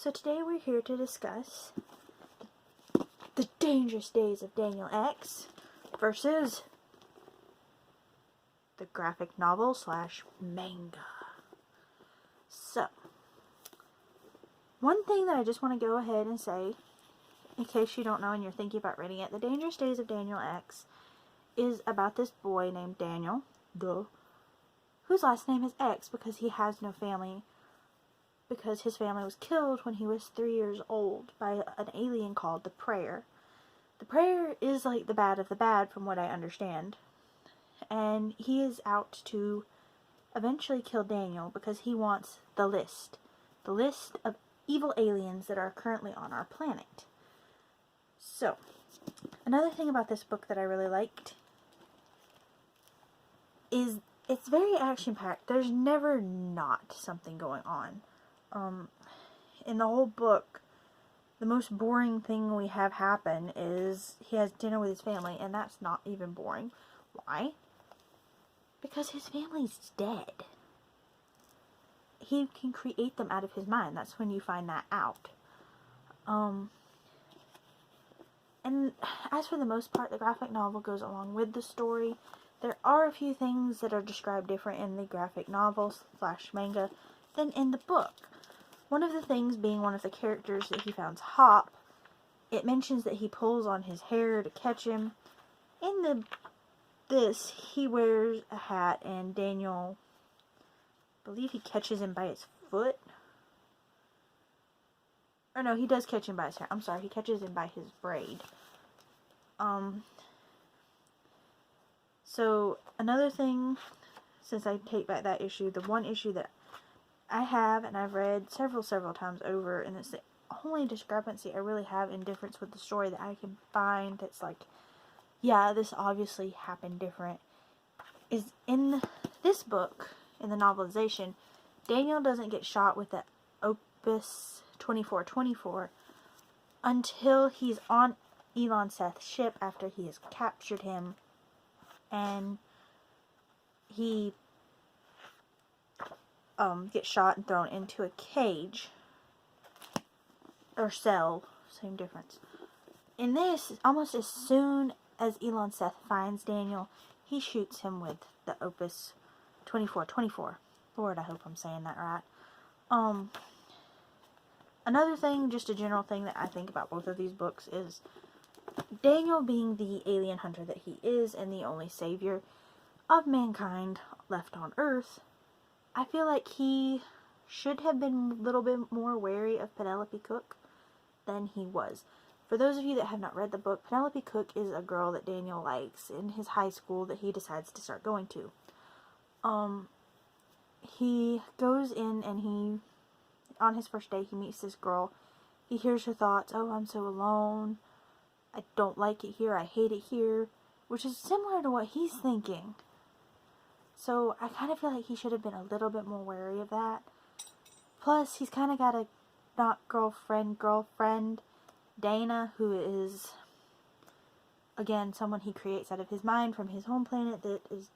So today we're here to discuss the dangerous days of Daniel X versus the graphic novel / manga. So, one thing that I just want to go ahead and say, in case you don't know and you're thinking about reading it, The Dangerous Days of Daniel X is about this boy named Daniel, whose last name is X because he has no family, because his family was killed when he was 3 years old by an alien called the Prayer. The Prayer is like the bad of the bad from what I understand, and he is out to eventually kill Daniel because he wants the list of evil aliens that are currently on our planet. So, another thing about this book that I really liked is it's very action-packed. There's never not something going on. In the whole book, the most boring thing we have happen is he has dinner with his family, and that's not even boring. Why? Because his family's dead. He can create them out of his mind. That's when you find that out. And as for the most part, the graphic novel goes along with the story. There are a few things that are described different in the graphic novel / manga than in the book. One of the things being one of the characters that he founds, Hop. It mentions that he pulls on his hair to catch him. In this, he wears a hat, and Daniel, I believe he catches him by his foot. Or no, he does catch him by his hair. I'm sorry, he catches him by his braid. So, another thing, since I take back that issue, the one issue that I have, and I've read several times over, and it's the only discrepancy I really have in difference with the story that I can find that's like, yeah, this obviously happened different, is in this book, in the novelization, Daniel doesn't get shot with the Opus 2424 until he's on Elon Seth's ship after he has captured him, and he gets shot and thrown into a cage or cell, same difference. In this, almost as soon as Elon Seth finds Daniel, he shoots him with the Opus 2424. Lord, I hope I'm saying that right. Another thing, just a general thing that I think about both of these books is Daniel being the alien hunter that he is and the only savior of mankind left on Earth. I feel like he should have been a little bit more wary of Penelope Cook than he was. For those of you that have not read the book, Penelope Cook is a girl that Daniel likes in his high school that he decides to start going to. He goes in and on his first day, he meets this girl. He hears her thoughts, oh, I'm so alone. I don't like it here. I hate it here. Which is similar to what he's thinking. So, I kind of feel like he should have been a little bit more wary of that. Plus, he's kind of got a not girlfriend, Dana, who is, again, someone he creates out of his mind from his home planet that is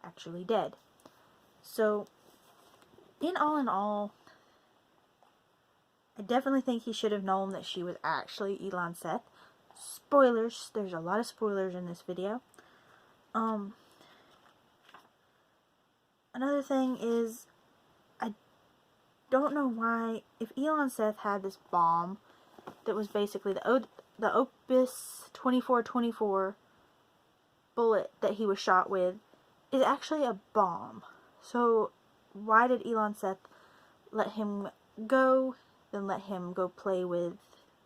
actually dead. So, in all, I definitely think he should have known that she was actually Elon Seth. Spoilers. There's a lot of spoilers in this video. Another thing is, I don't know why, if Elon Seth had this bomb that was basically the Opus 2424 bullet that he was shot with is actually a bomb. So, why did Elon Seth let him go, then let him go play with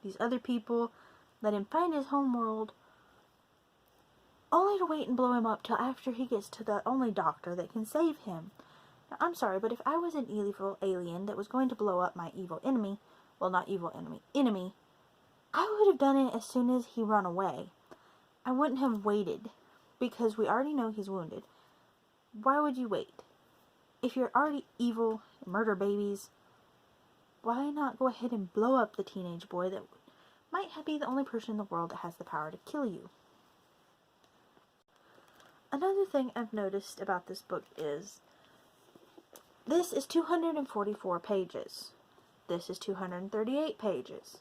these other people, let him find his homeworld, only to wait and blow him up till after he gets to the only doctor that can save him? Now, I'm sorry, but if I was an evil alien that was going to blow up my evil enemy, well, not evil enemy, I would have done it as soon as he run away. I wouldn't have waited, because we already know he's wounded. Why would you wait? If you're already evil and murder babies, why not go ahead and blow up the teenage boy that might be the only person in the world that has the power to kill you? Another thing I've noticed about this book is, this is 244 pages. This is 238 pages.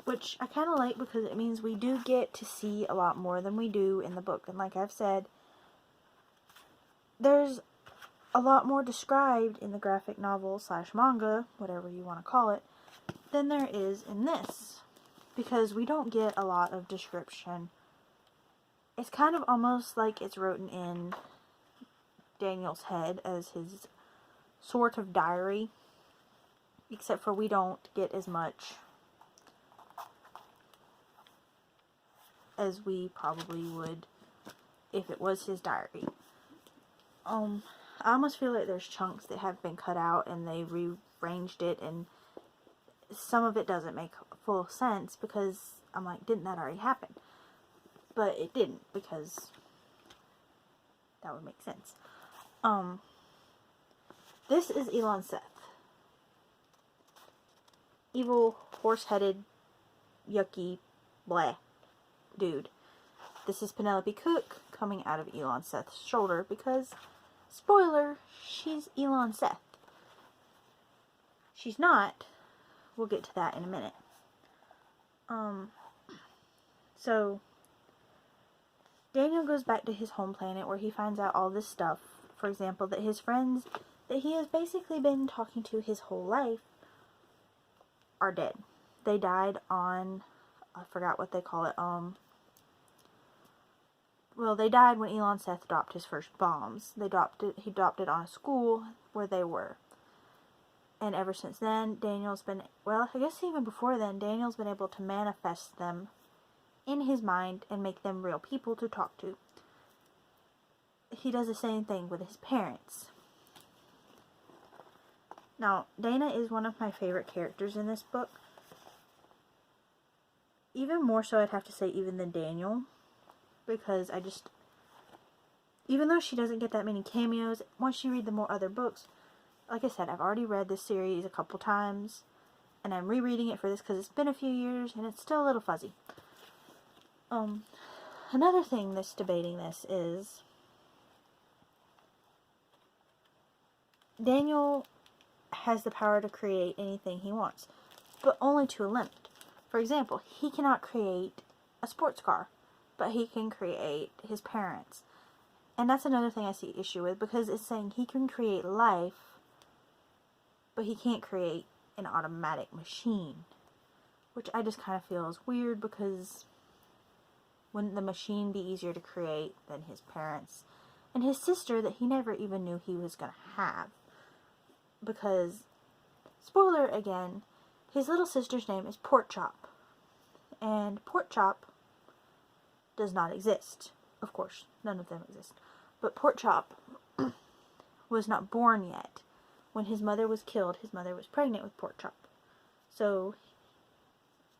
Which I kind of like because it means we do get to see a lot more than we do in the book. And like I've said, there's a lot more described in the graphic novel / manga, whatever you want to call it, than there is in this. Because we don't get a lot of description. It's kind of almost like it's written in Daniel's head as his sort of diary. Except for we don't get as much as we probably would if it was his diary. I almost feel like there's chunks that have been cut out and they rearranged it, and some of it doesn't make full sense because I'm like, didn't that already happen? But it didn't, because that would make sense. This is Elon Seth. Evil, horse-headed, yucky, blah dude. This is Penelope Cook coming out of Elon Seth's shoulder because, spoiler, she's Elon Seth. She's not. We'll get to that in a minute. So, Daniel goes back to his home planet where he finds out all this stuff. For example, that his friends that he has basically been talking to his whole life are dead. They died on, I forgot what they call it, well, they died when Elon Seth dropped his first bombs. He dropped it on a school where they were. And ever since then, Daniel's been, well, I guess even before then, Daniel's been able to manifest them in his mind and make them real people to talk to. He does the same thing with his parents. Now, Dana is one of my favorite characters in this book. Even more so, I'd have to say, even than Daniel. Because even though she doesn't get that many cameos, once you read the more other books, like I said, I've already read this series a couple times, and I'm rereading it for this because it's been a few years, and it's still a little fuzzy. Another thing that's debating this is Daniel has the power to create anything he wants, but only to a limit. For example, he cannot create a sports car, but he can create his parents. And that's another thing I see issue with, because it's saying he can create life, but he can't create an automatic machine. Which I just kind of feel is weird, because wouldn't the machine be easier to create than his parents? And his sister that he never even knew he was going to have. Because, spoiler again, his little sister's name is Pork Chop. And Pork Chop does not exist. Of course, none of them exist. But Pork Chop was not born yet. When his mother was killed, his mother was pregnant with Pork Chop. So,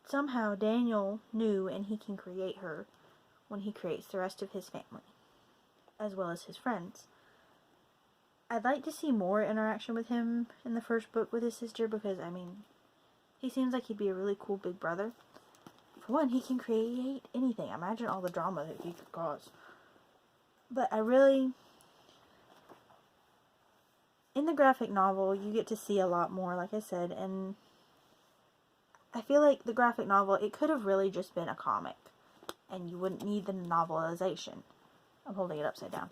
somehow Daniel knew, and he can create her when he creates the rest of his family, as well as his friends. I'd like to see more interaction with him in the first book with his sister, because, I mean, he seems like he'd be a really cool big brother. For one, he can create anything. Imagine all the drama that he could cause. But in the graphic novel, you get to see a lot more, like I said, and I feel like the graphic novel, it could have really just been a comic, and you wouldn't need the novelization. I'm holding it upside down.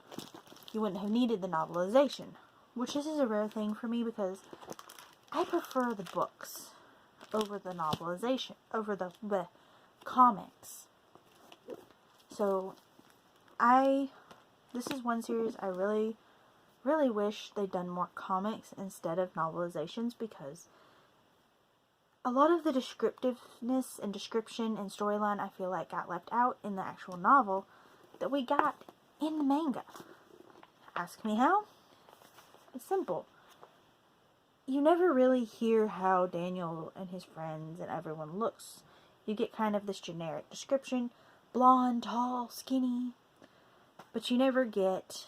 You wouldn't have needed the novelization, which this is a rare thing for me, because I prefer the books over the novelization, over the comics. So, this is one series I really, really wish they'd done more comics instead of novelizations, because a lot of the descriptiveness and description and storyline I feel like got left out in the actual novel that we got in the manga. Ask me how? It's simple. You never really hear how Daniel and his friends and everyone looks. You get kind of this generic description, blonde, tall, skinny, but you never get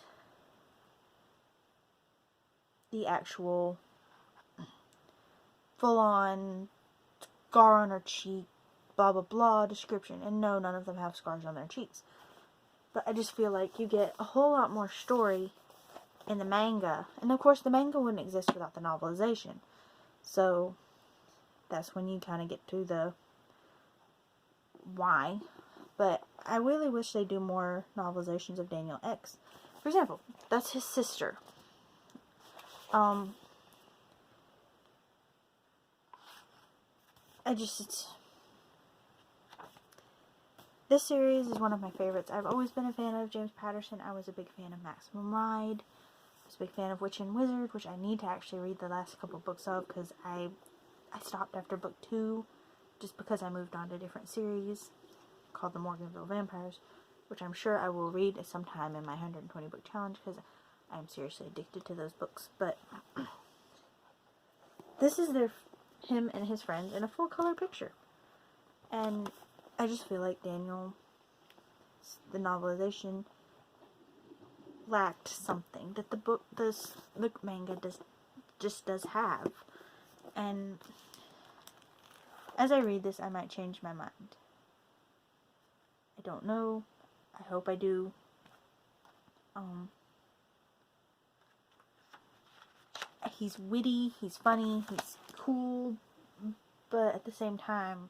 the actual full-on scar on her cheek, blah blah blah description. And no, none of them have scars on their cheeks. But I just feel like you get a whole lot more story in the manga. And of course the manga wouldn't exist without the novelization. So that's when you kind of get to the why. But I really wish they do more novelizations of Daniel X. For example, that's his sister. This series is one of my favorites. I've always been a fan of James Patterson. I was a big fan of Maximum Ride. I was a big fan of Witch and Wizard, which I need to actually read the last couple books of, because I stopped after book 2, just because I moved on to a different series called The Morganville Vampires, which I'm sure I will read at some time in my 120 book challenge, because I'm seriously addicted to those books. But this is him and his friends in a full color picture. And I just feel like Daniel, the novelization, lacked something that the manga does have. And as I read this, I might change my mind. I don't know. I hope I do. He's witty, he's funny, he's cool, but at the same time,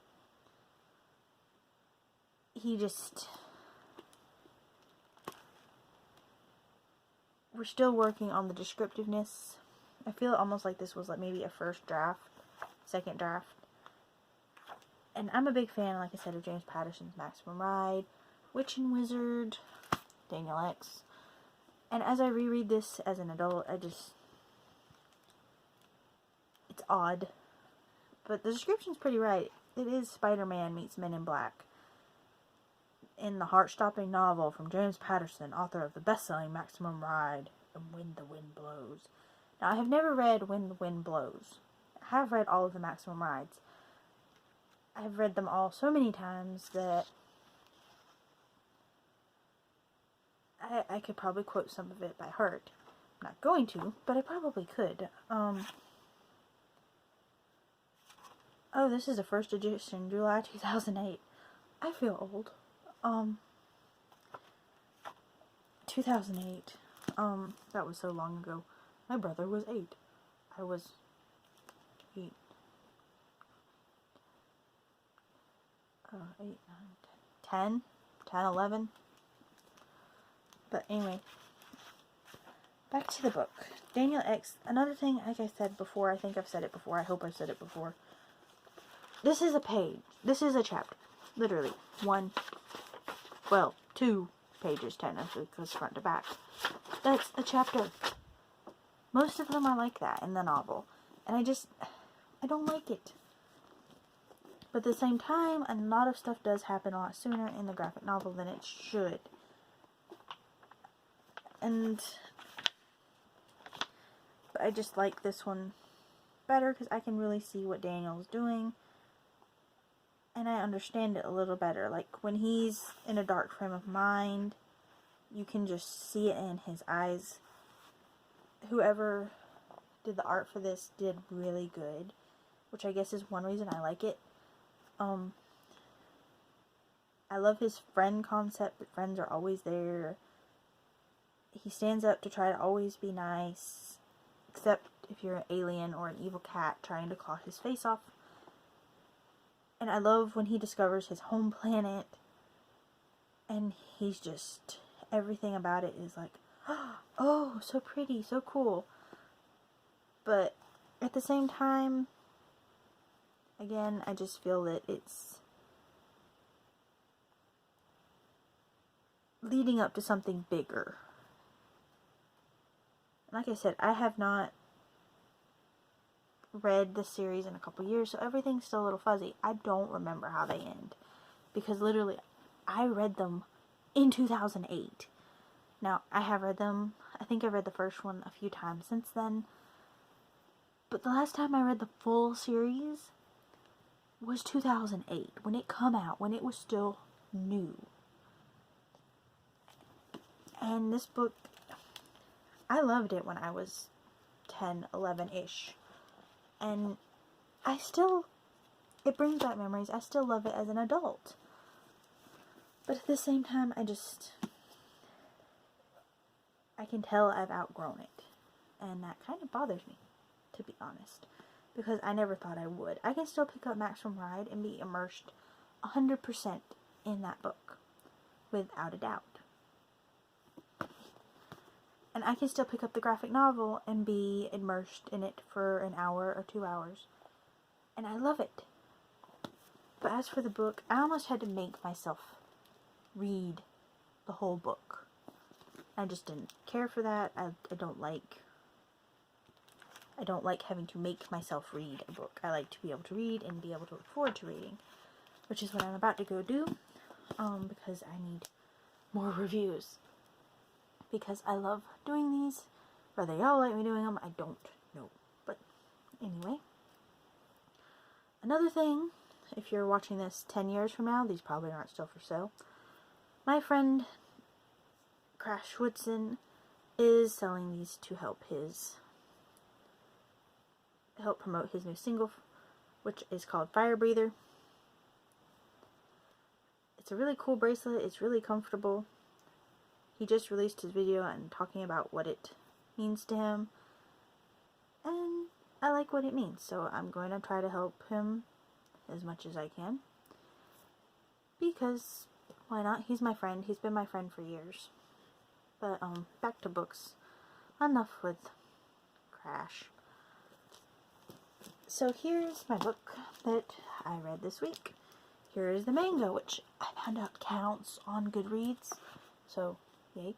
we're still working on the descriptiveness. I feel almost like this was like maybe a first draft, second draft. And I'm a big fan, like I said, of James Patterson's Maximum Ride, Witch and Wizard, Daniel X. And as I reread this as an adult, it's odd. But the description's pretty right. It is Spider-Man meets Men in Black. In the heart-stopping novel from James Patterson, author of the best-selling Maximum Ride and When the Wind Blows. Now, I have never read When the Wind Blows. I have read all of the Maximum Rides. I've read them all so many times that I could probably quote some of it by heart. I'm not going to, but I probably could. Oh, this is the first edition, July 2008. I feel old. 2008. That was so long ago. My brother was 8. I was 8. 8, 9, 10, 11. But anyway, back to the book. Daniel X, another thing, like I said before, I think I've said it before, I hope I've said it before. This is a page. This is a chapter. Literally. 2 pages technically, because front to back. That's a chapter. Most of them are like that in the novel. And I don't like it. But at the same time, a lot of stuff does happen a lot sooner in the graphic novel than it should. And I just like this one better because I can really see what Daniel's doing. And I understand it a little better. Like, when he's in a dark frame of mind, you can just see it in his eyes. Whoever did the art for this did really good, which I guess is one reason I like it. I love his friend concept, that friends are always there. He stands up to try to always be nice, except if you're an alien or an evil cat trying to claw his face off. And I love when he discovers his home planet, and he's just, everything about it is like, oh, so pretty, so cool. But at the same time, again, I just feel that it's leading up to something bigger. Like I said, I have not read the series in a couple years, so everything's still a little fuzzy. I don't remember how they end, because literally I read them in 2008. Now, I have read them, I think I've read the first one a few times since then, but the last time I read the full series was 2008, when it come out, when it was still new. And this book, I loved it when I was 10, 11-ish. And it brings back memories. I still love it as an adult. But at the same time, I can tell I've outgrown it. And that kind of bothers me, to be honest. because I never thought I would. I can still pick up Maximum Ride and be immersed 100% in that book, without a doubt. And I can still pick up the graphic novel and be immersed in it for an hour or 2 hours. And I love it. But as for the book, I almost had to make myself read the whole book. I just didn't care for that. I don't like having to make myself read a book. I like to be able to read and be able to look forward to reading, which is what I'm about to go do, because I need more reviews. Because I love doing these. Whether y'all like me doing them, I don't know. But anyway. Another thing, if you're watching this 10 years from now, these probably aren't still for sale. My friend Crash Woodson is selling these to help promote his new single, which is called Fire Breather. It's a really cool bracelet. It's really comfortable. He just released his video and talking about what it means to him. And I like what it means, so I'm going to try to help him as much as I can. Because, why not? He's my friend. He's been my friend for years. But, back to books. Enough with Crash. So here's my book that I read this week. Here is the manga, which I found out counts on Goodreads. So, yay.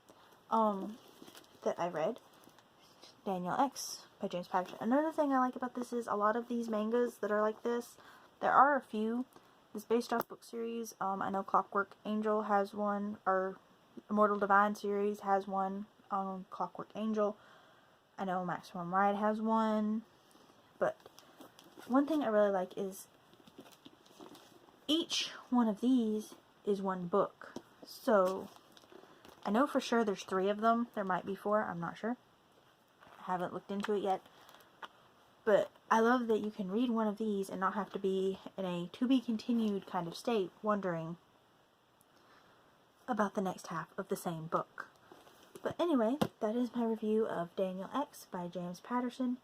That I read. Daniel X by James Patterson. Another thing I like about this is a lot of these mangas that are like this, there are a few. This based off book series. I know Clockwork Angel has one, or Immortal Divine series has one on Clockwork Angel. I know Maximum Ride has one. But one thing I really like is each one of these is one book. So I know for sure there's 3 of them. There might be 4. I'm not sure. I haven't looked into it yet. But I love that you can read one of these and not have to be in a to-be-continued kind of state wondering about the next half of the same book. But anyway, that is my review of Daniel X by James Patterson.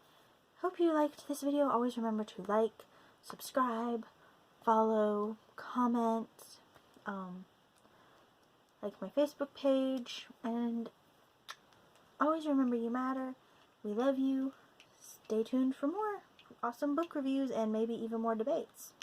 Hope you liked this video. Always remember to like, subscribe, follow, comment, like my Facebook page, and always remember you matter. We love you. Stay tuned for more awesome book reviews and maybe even more debates.